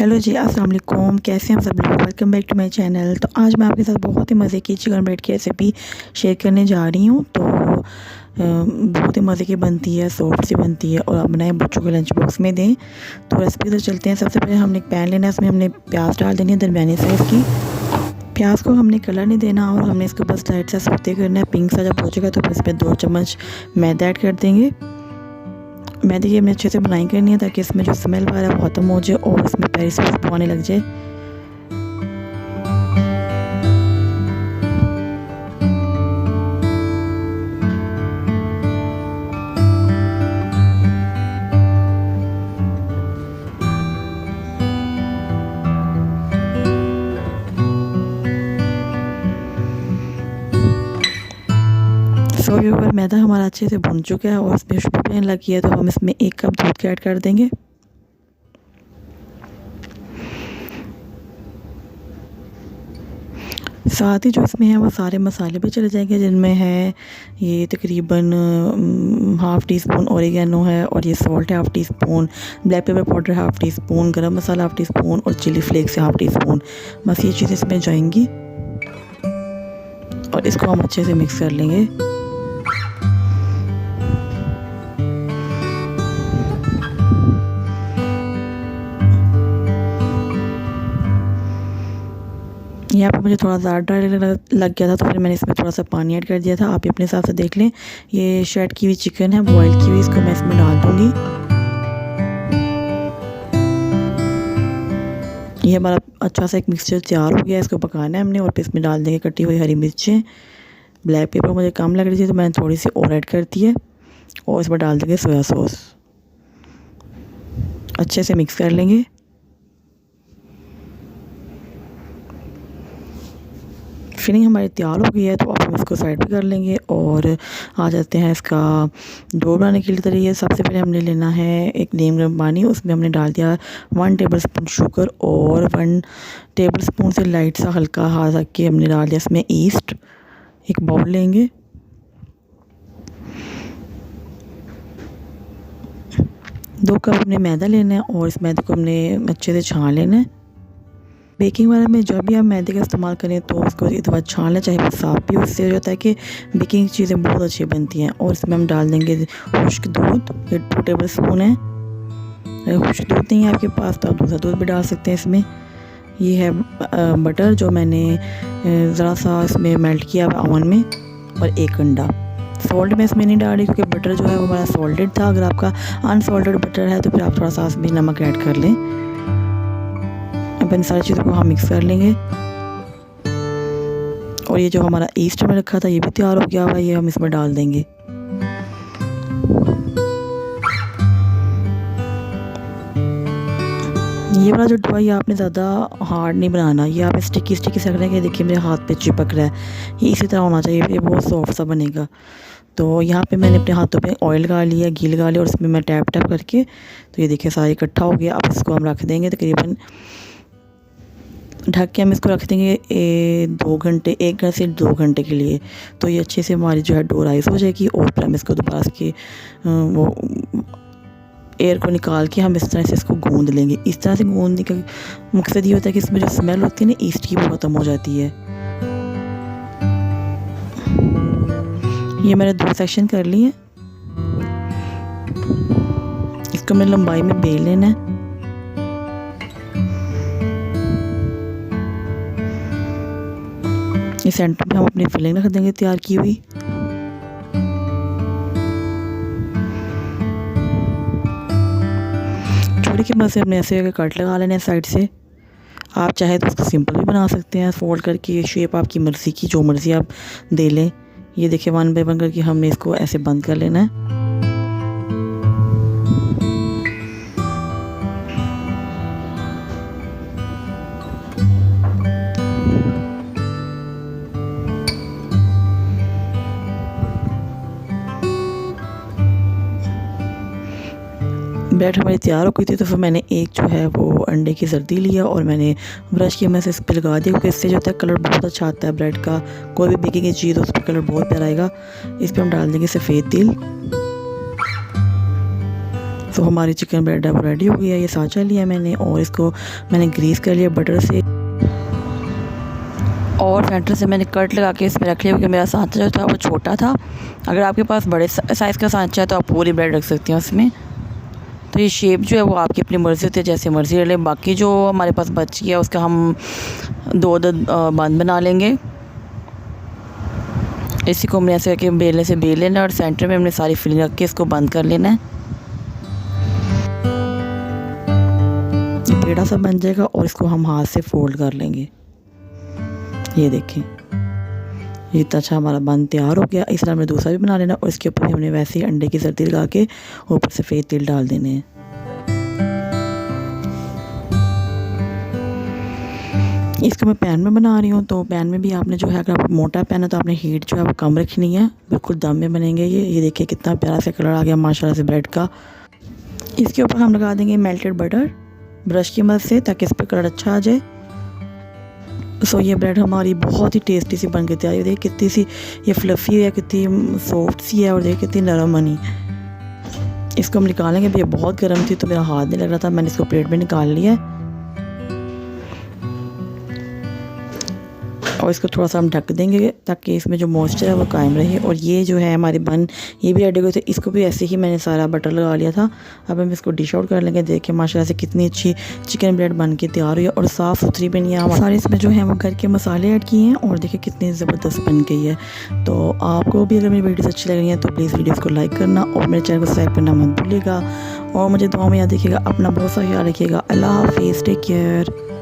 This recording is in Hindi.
हेलो जी, अस्सलाम वालेकुम। कैसे हैं आप सब लोग? Welcome back to my channel. तो आज मैं आपके साथ बहुत ही मज़े की चिकन ब्रेड की रेसिपी शेयर करने जा रही हूँ। तो बहुत ही मज़े की बनती है, सॉफ्ट सी बनती है और आप बनाए बच्चों के लंच बॉक्स में दें। तो रेसिपी तो चलते हैं। सबसे पहले हमने एक पैन लेना है, उसमें हमने प्याज डाल देनी है दरमियानी साइज़ की। प्याज को हमने कलर नहीं देना और हमने इसको बस लाइट सा सौते करना है। पिंक सा जब हो जाएगा तो फिर इसमें 2 चम्मच मैदा ऐड कर देंगे। मैदे की हमें अच्छे से बनाई करनी है ताकि इसमें जो स्मेल वगैरह है वो ख़त्म हो जाए और इसमें प्यारी सी खुशबू आने लग जाए। सो व्यूअर, मैदा हमारा अच्छे से भुन चुका है और इसमें खुशबू आने लगी है। तो हम इसमें 1 कप दूध ऐड कर देंगे। साथ ही जो इसमें है वो सारे मसाले भी चले जाएंगे, जिनमें है ये तकरीबन हाफ़ टी स्पून ओरिगेनो है और ये सॉल्ट है half teaspoon, black pepper powder half teaspoon, garam masala half teaspoon और chilli flakes half teaspoon. बस ये चीज़ें इसमें जाएंगी और इसको हम अच्छे से मिक्स कर लेंगे। यहाँ पे मुझे थोड़ा ज़्यादा ड्राई लग गया था तो फिर मैंने इसमें थोड़ा सा पानी ऐड कर दिया था। आप अपने हिसाब से देख लें। ये शेड की हुई चिकन है, बॉयल की हुई, इसको मैं इसमें डाल दूँगी। ये हमारा अच्छा सा एक मिक्सचर तैयार हो गया है। इसको पकाना है हमने और फिर इसमें डाल देंगे कटी हुई हरी मिर्चें। ब्लैक पेपर मुझे कम लग रही थी तो मैंने थोड़ी सी और ऐड कर दी है और इसमें डाल देंगे सोया सॉस। अच्छे से मिक्स कर लेंगे। फिलिंग हमारी तैयार हो गई है तो अब हम इसको साइड पे कर लेंगे और आ जाते हैं इसका डो बनाने के लिए तरीके। सबसे पहले हमने लेना है एक नीम गर्म पानी, उसमें हमने डाल दिया 1 टेबलस्पून शुगर और 1 टेबलस्पून से लाइट सा हल्का हाथ रख के हमने डाल दिया इसमें ईस्ट। एक बाउल लेंगे, 2 कप हमने मैदा लेना है और इस मैदे को हमने अच्छे से छान लेना है। बेकिंग वाला में जब भी आप मैदे का इस्तेमाल करें तो उसको एक दफ़ा छान लें, चाहे वो साफ़ भी हो। इससे हो जाता है कि बेकिंग चीज़ें बहुत अच्छी बनती हैं। और इसमें हम डाल देंगे खुश्क दूध, ये 2 टेबल स्पून है। अगर खुश्क दूध नहीं है आपके पास तो आप दूसरा दूध भी डाल सकते हैं इसमें। ये है बटर जो मैंने ज़रा सा इसमें मेल्ट किया ओवन में, और 1 अंडा। सॉल्ट मैं इसमें नहीं डाल रही क्योंकि बटर जो है वो हमारा सॉल्टेड था। अगर आपका अनसॉल्टेड बटर है तो फिर आप थोड़ा सा इसमें नमक ऐड कर लें। अब इन सारी चीज़ों को हम मिक्स कर लेंगे और ये जो हमारा ईस्ट में रखा था ये भी तैयार हो गया हुआ है, ये हम इसमें डाल देंगे। ये वाला जो डो है ये आपने ज़्यादा हार्ड नहीं बनाना, ये आप स्टिकी स्टिकी से रखना है। देखिए मेरे हाथ पे चिपक रहा है, ये इसी तरह होना चाहिए, ये बहुत सॉफ्ट सा बनेगा। तो यहाँ पे मैंने अपने हाथों पे ऑयल लगा लिया, घी लगा लिया और इसमें मैं टैप टैप करके, तो ये देखिए सारा इकट्ठा हो गया। अब इसको हम रख देंगे तकरीबन ढक के, हम इसको रख देंगे 2 घंटे, 1 घंटे से 2 घंटे के लिए। तो ये अच्छे से हमारी जो है डो राइस हो जाएगी और फिर हम इसको दोबारा इसकी वो एयर को निकाल के हम इस तरह से इसको गूंद लेंगे। इस तरह से गूंदने का मकसद ये होता है कि इसमें जो स्मेल होती है ना ईस्ट की, वो ख़त्म हो जाती है। ये मैंने 2 सेक्शन कर लिए। इसको मैंने लंबाई में बेल लेना है। इस सेंटर पे हम अपनी फिलिंग रख देंगे तैयार की हुई। छोटी की मदद से हमने ऐसे कट लगा लेना है साइड से। आप चाहे तो उसको सिंपल भी बना सकते हैं, फोल्ड करके। शेप आपकी मर्ज़ी की, जो मर्ज़ी आप दे लें। ये देखिए 1 बाय 1 करके हमने इसको ऐसे बंद कर लेना है। ब्रेड हमारी तैयार हो गई थी तो फिर मैंने एक जो है वो अंडे की जर्दी लिया और मैंने ब्रश की मदद से इस पर लगा दिया, क्योंकि इससे जो होता है कलर बहुत अच्छा आता है ब्रेड का। कोई भी बेकिंग की चीज़ उस पर कलर बहुत प्यारा आएगा। इस पर हम डाल देंगे सफ़ेद तिल। तो तो हमारी चिकन ब्रेड है वो रेडी हो गया। ये साँचा लिया मैंने और इसको मैंने ग्रीस कर लिया बटर से और सेंटर से मैंने कट लगा के इसमें रख लिया क्योंकि मेरा सांचा जो था वो छोटा था। अगर आपके पास बड़े साइज़ का सांचा है तो आप पूरी ब्रेड रख सकते हैं उसमें। तो ये शेप जो है वो आपकी अपनी मर्ज़ी होती है, जैसे मर्ज़ी ले लें। बाकी जो हमारे पास बच गया उसका हम दो बंद बना लेंगे। इसी को हमने ऐसे करके बेलने से बेल लेना और सेंटर में हमने सारी फिलिंग रख के इसको बंद कर लेना है। ये पेड़ा सा बन जाएगा और इसको हम हाथ से फोल्ड कर लेंगे। ये देखें, ये इतना अच्छा हमारा बन तैयार हो गया। इस तरह हमने दूसरा भी बना लेना और इसके ऊपर हमने वैसे ही अंडे की सर्दी लगा के ऊपर सफ़ेद तिल डाल देने हैं। इसको मैं पैन में बना रही हूँ, तो पैन में भी आपने जो है अगर आप मोटा पैन है तो आपने हीट जो है वो कम रखनी है। बिल्कुल दम में बनेंगे ये देखिए कितना प्यारा सा कलर आ गया माशाल्लाह से ब्रेड का। इसके ऊपर हम लगा देंगे मेल्टेड बटर ब्रश की मदद से ताकि इस पर कलर अच्छा आ जाए। सो ये ब्रेड हमारी बहुत ही टेस्टी सी बन के तैयार है। देखिए कितनी सी ये फ्लफ़ी है, कितनी सॉफ्ट सी है और देखिए कितनी नरम बनी। इसको हम निकालेंगे। ये बहुत गर्म थी तो मेरा हाथ नहीं लग रहा था, मैंने इसको प्लेट में निकाल लिया है और इसको थोड़ा सा हम ढक देंगे ताकि इसमें जो मॉइस्चर है वो कायम रहे। और ये जो है हमारे बन ये भी रेडी हो गए थे। इसको भी ऐसे ही मैंने सारा बटर लगा लिया था। अब हम इसको डिश आउट कर लेंगे। देखिए माशाल्लाह से कितनी अच्छी चिकन ब्रेड बन के तैयार हुई है और साफ़ सुथरी बनी है। हम सारे इसमें जो है वो घर के मसाले ऐड किए हैं और देखिए कितनी ज़बरदस्त बन गई है। तो आपको भी अगर मेरी वीडियोज़ अच्छी लग रही हैं तो प्लीज़ वीडियोज़ को लाइक करना और मेरे चैनल को सब्सक्राइब करना मत भूलिएगा और मुझे दुआ में याद रखिएगा। अपना बहुत सा ख्याल रखिएगा। अल्लाह हाफिज़, टेक केयर।